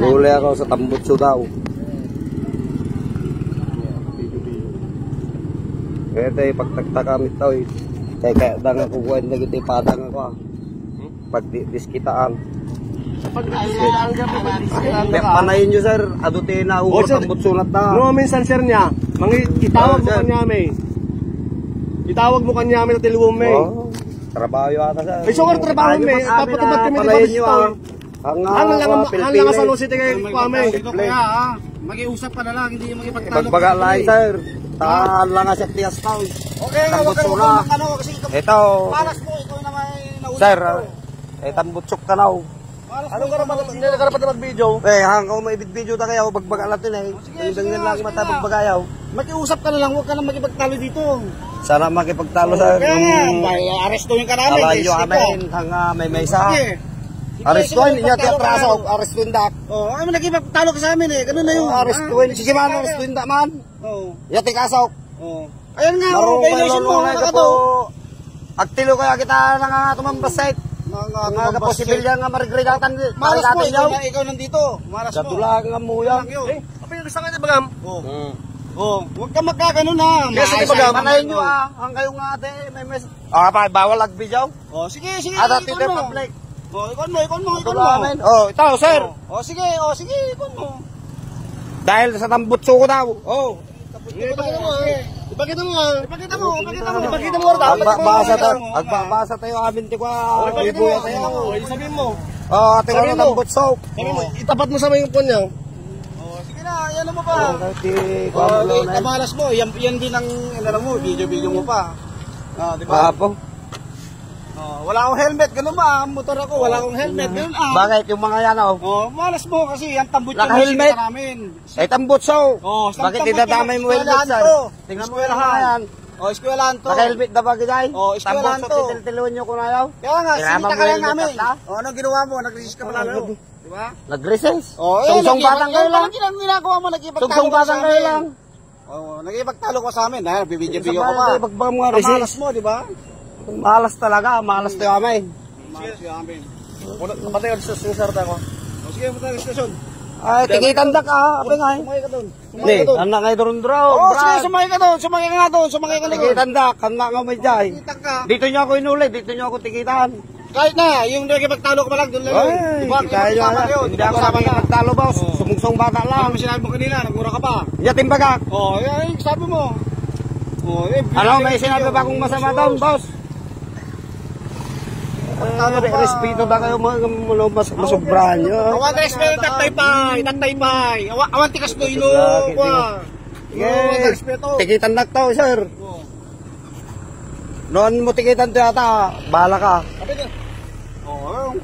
Huli ako sa Tambutso daw. Kaya tayo pagtagtakamit daw eh. Kaya dang ako kuwain na kita ipadang ako ah. Pag diskitaan. Pag ang gabi pag-diskitaan ka. Panayin nyo sir, adutin na ako Tambutso na ta. No, minsan sir niya, itawag mo kanyame. Itawag mo kanyame na tilwom me. Trabaho yata sir. Ay, so trabaho me, papatubad kami di ba? Ang lang sa Lucite kay Kwame. Ito kaya ha, mag-iusap ka na lang, hindi magipagtalo. Pagbaga lang sir, tahan lang nga siya tiyas ka. Okay, huwag ka naman makano kasi ito. palas mo, ikaw na may nauna. Sir, Tambutsok ka na. Anong karapat na mag-video? Hanggang may video na kayo, bagbaga natin eh. Ganyan lang mata bagbagayaw. Mag-iusap ka na lang, huwag ka na magipagtalo dito. Sana makipagtalo sir. Kaya nga, arestuhin ka namin. Alayo amin, hanga may maysa. Arestuhin, niya tiyatraso, arestuhin dak. Oo, ay nagipagtalo ka sa amin eh, ganun na yun. Arestuhin, sige man, arestuhin dak man. Oo. Yati kasok. Oo. Ayan nga, violation mo, nakato. Agtilo kaya kita nangangatumambasay. Mga posibilya nga marigridatan. Malas mo, ikaw nandito. Malas mo. Katula nga mo yan. Apa yung gusto ka niya bagam? Oo. Huwag ka magkaganon ha. Sige, panayin nyo ah. Ang kayo nga ate, may mes... bawal agbijaw. Oh, sige. Ada tite public. Oh, ikon mo. Ito sir. Oh, sige, ikon mo. Dahil sa Tambutso ko daw. Ipakita mo. Agbabasa tayo amin ti kwa. Ibuya tayo. Sabihin mo. Ate ko Tambutso. Itapat mo sa may pon niya. Sige na, yan mo pa. Kamalas mo, yan din ang mo, video mo pa. Di ba? Wala akong helmet, ganun ba? Motor ako, wala akong helmet, ganun ah. Bakit yung mga yan malas mo kasi yung Tambutso naka-helmet namin. Tambutso. Bakit dinadamay mo helmet sir? Tingnan mo yung yan. Eskwelahan to. Naka-helmet na ba gizay? Eskwelahan to. Titiltilon nyo kung ayaw. Kaya nga, sinita ka lang namin. Anong ginawa mo? Nag-resist ka pala lalo. Di ba? Nag-resist? Sungsong batang kayo lang. Yan ang ginagawa mo, nagipagtalo Sungsong ka sa batang kayo lang. amin. Nagipagtalo ka sa amin. Bibidyo-bidyo ka pa. Bagbang mga resist. Malas mo, di ba? Malas talaga, malas tayo amay. Malas tayo amin. Kapatay ang sisarta ko. Sige, punta ng stasyon. Ay, tikitan dak apin ay. Sumakay ka doon. Anak ngay doon draw. Sige, sumakay ka doon. Sumakay ka doon. Tikitan dak, hanga nga may jay. Dito niyo ako inuli, dito niyo ako tikitan. Kahit na, yung nagipagtalo ka pa lang doon lang. Diba? Hindi ako nakipagtalo boss. Sumungsong bata lang. Ano sinabi mo kanina? Nagmura ka pa. Yatim bagak. Yan, sabi mo. Ano, may sinabi ba akong masama doon, boss? Respeto ba kayo masubrahan nyo? Awan respeto, tatay-pay. Awan tikas to, ilo. Tikitan na to, sir. Noon mo tikitan to yata, bahala ka.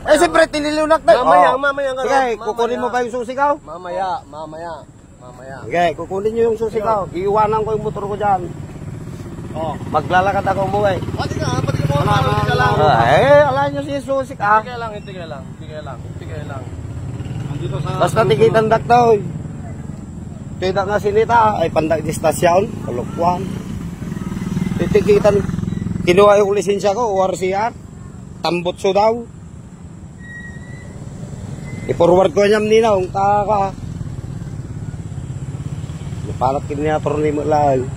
Siyempre, tinilunak na. Mamaya nga. Sige, kukunin mo ba yung susigaw? Mamaya. Sige, kukunin nyo yung susigaw. Iiwanan ko yung motor ko dyan. Maglalakad ako umuwi. Pati ka lang. Alam nyo si Susik ah. Hinti ka lang. Basta tikitan dak daw. Tidak nga sinita ay pandak di stasyon. Kalukwan. Titikitan. Kinuha yung lisensya ko, ORCR. Tambutso daw. I-forward ko niyam nina. Ang taka. Napalat kiniator ni mo lang.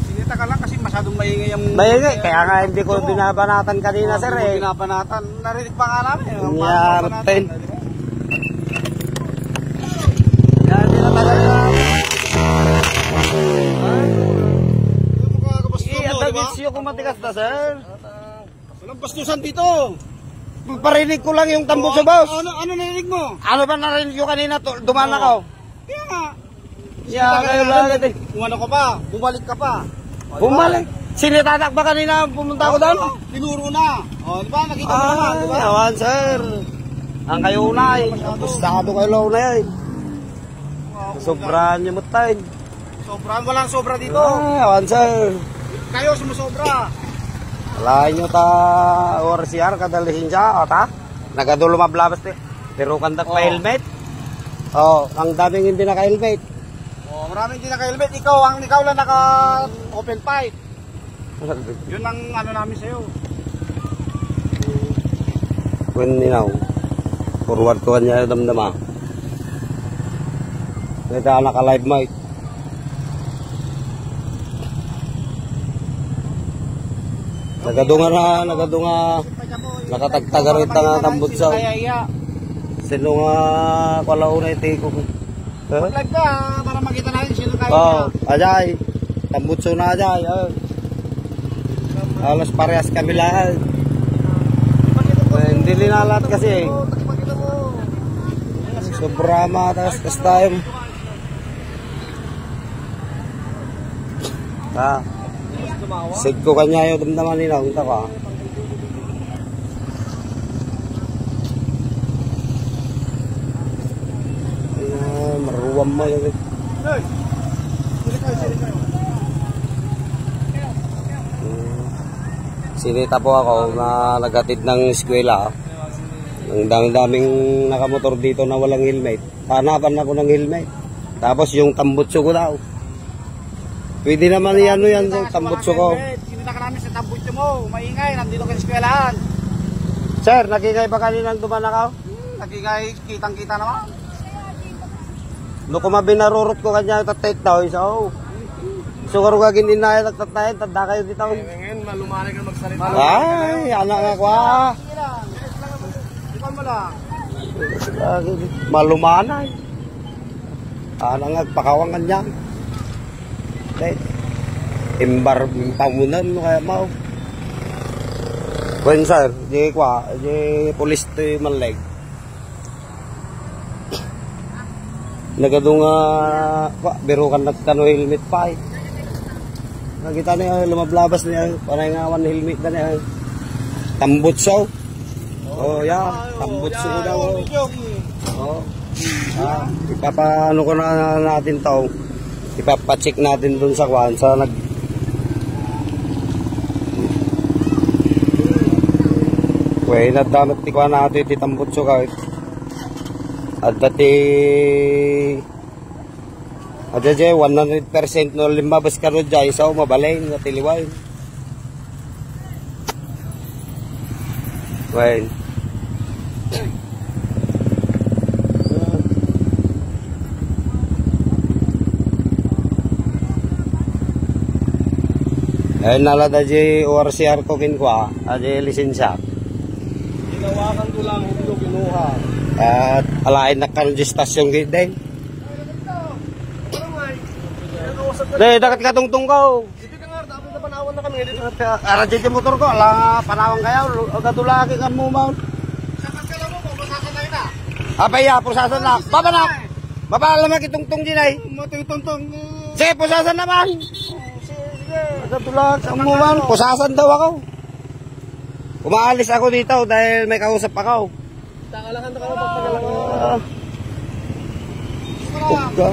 Sinita ka lang kasi masyadong maingay ang... Maingay, kaya nga hindi ko binabanatan kanina sir eh. Binabanatan, narinig pa nga namin. Nyarten. Yan, hindi na talaga. Ang ko matigas na sir. Walang bastusan dito. Parinig ko lang yung Tambutso boss. Ano narinig mo? Ano ba narinig ko kanina? Dumaan ako. Kaya nga. Kayo lang eh. Kung ano ka pa, bumalik ka pa. Bumalik. Sinitatak ba kanina pumunta ako doon? Tinuro na. Di ba? Nakita mo naman, di ba? Awan sir. Ang kayo unay. Apostado kayo lang unay. Sobrahan niyo mutayin. Walang sobra dito. Awan sir. Kayo sumusobra. Alain nyo ta ORCR kadalihin siya, o ta? Nagadulo mablabas te. Pero kandak pa helmet. Oh, ang daming hindi naka-helmet. Oh, maraming hindi naka-helmet. Ikaw lang naka-open pipe. Yun ang ano namin sa'yo. When ninaw, forward ko kanya damdama. Kita naka-live mic. Nagadunga, nakatagtaga rin nga tambot sa. Sino nga kalauna iti ko. Mag-live ka para makita natin sino kaya. Oh, ajay. Tambot sa na ajay. Alas parehas kami lahat. Hindi linalat kasi. Sobra mataas kas tayo. Sig ko kanya yung damdaman nila. Unta ka. Maruwam mo yun. Sinita po ako na nagatid ng eskwela. Ang daming nakamotor dito na walang helmet. Hanapan ako ng helmet. Tapos yung tambutso ko daw. Pwede naman yan sa tambutso ko. Sinita ka namin sa tambutso mo. Maingay, nandito ka sa eskwelahan. Sir, nakikay ba kaninang dumanak ako? Nakikay, kitang-kita naman. No kumabinarurot ko kanya tatet daw. So, sukaro kagin inaya nagtatayin. Tanda kayo dito. Ngayon, malumanay ka magsalita. Ay, anak nga kwa. Ikaw mo lang. Malumanay. Anak nga, pakawangan niya. Imbar, pamunan mo kaya mau. Kung sir, di kwa, di polis to yung malag. Nagadunga, biro kan nagkano helmet pa eh. Nakita niya, lumablabas niya, panay nga one helmet na niya. Tambutso. Oh, yeah, tambutso daw. Oh. Ipapaano ko na natin to. Ipapacheck natin dun sa kwan, sa Wey, nadamat ti kwan natin iti tambutso kahit. At dati Adjay 100% no limabas ka ro jay sa mabalay nga tiliway. Well. Ay nalada jay ORCR ko kinkwa, ajay lisensya. Ginawakan ko lang hindi ko kinuha. At alain na kanjistasyon gid din. Dahil dakat ka tungtung ka. Hindi ka nga, dapat na panawan na kami. Aradya yung motor ko, ala panawang kayo, kadulaki ka mo mount. Sakat ka lang mo, pumasakan na yun ah. Apaya, pusasan na. Baba na. Baba alam mo kitungtung din ay. Matutungtong. Sige, pusasan naman. Sige. Kadulaki ka mo mount. Pusasan daw ako. Umaalis ako dito dahil may kausap ako. Takalakan na ka mo, pagpagalan ko. Pugka.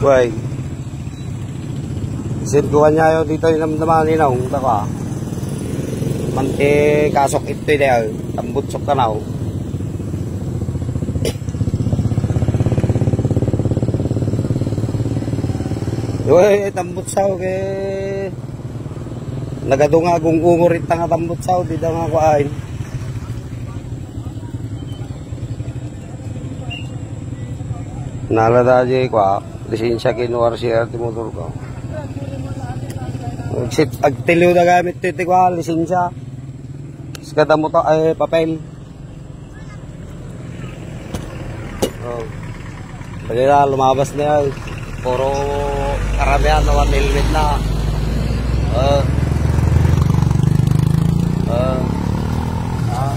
Wey. Sirkuhan niya yun dito yung namdaman ninaw. Taka. Manti kasok ito dahil. Tambutsok ka na. Wey, tambutsaw kay nagadunga gungungurit nga tambutsaw. Di daw nga kuhain. Nalada di kwa. Lisensya kinuwar siya at motor ko. Agtiliw na gamit ito ko, lisensya. Skada mo to, ay, papel. Oh. Pwede na, lumabas na yan. Puro karamihan na one helmet na.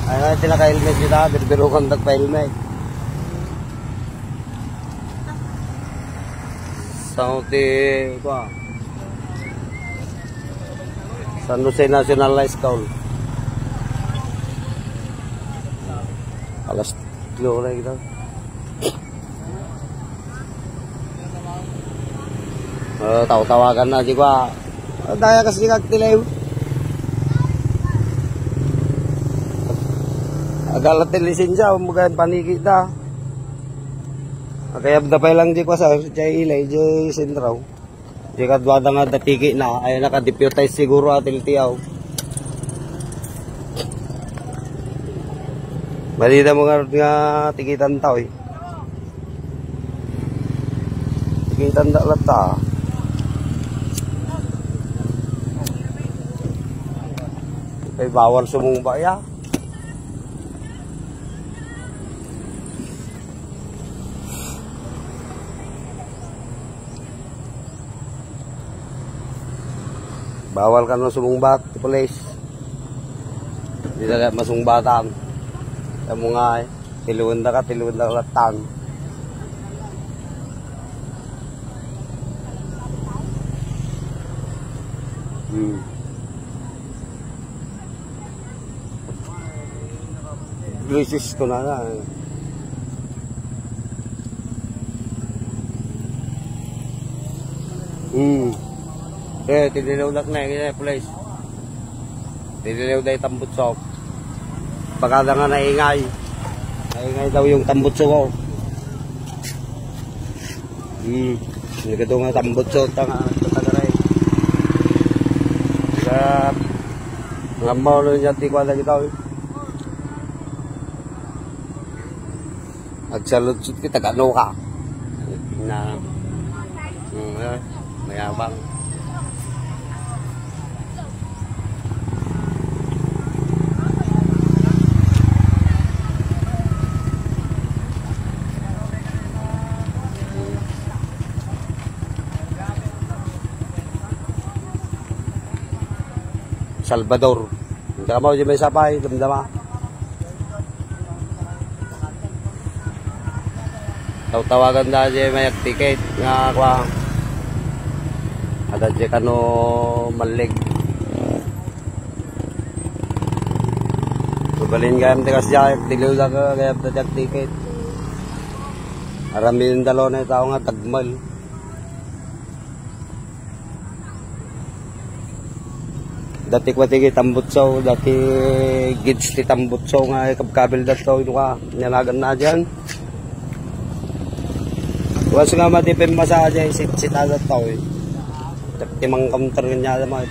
Ay nga, tinaka-helmet yun na, birbiro kang nagpa-helmet. Sauti ko San Jose National High School. Alas 2 na kita. Tawagan na di ba. Daya kasi kagtilaw. Agalat ng lisensya, umaga paniki da. Kaya dapay lang di ko sa jay ilay, jay sentraw. Di kadwada nga datiki na, ay nakadeputize siguro atil tiyaw. Balita mo nga tikitan tao eh. Tikitan da lata. Ay bawal sumumba ya. Bawal ka nang sumumbat, police. Hindi na masumbatan. Kamu nga eh. Tiluan na latan. Resist ko na na eh. Tinilaw na eh, police. Tinilaw na yung tambutsok. Pagkada nga naingay. Naingay daw yung tambutsok ko. Nagkito nga tambutsok. Tagaray. Kaya, mga maulo niya, di ko alam ito. Agsalutsut kita, gano ka. Na, mayabang. Salvador. Hindi ka mo dyan may sapay, damdama. Tawagan na dyan may ticket nga kwa. Ada dyan ka no malig. Subalin ka yung tikas dyan, tiliw na ka kaya dyan ticket. Aramin yung dalaw na yung tao nga tagmal. Dati ko tigi tambutsaw, dati gids ti tambutsaw nga kabkabil dato ino ka nyalagan na dyan. Tuwas nga matipin masaha dyan, sit-sit adat tao eh. Timang counter nga niya naman.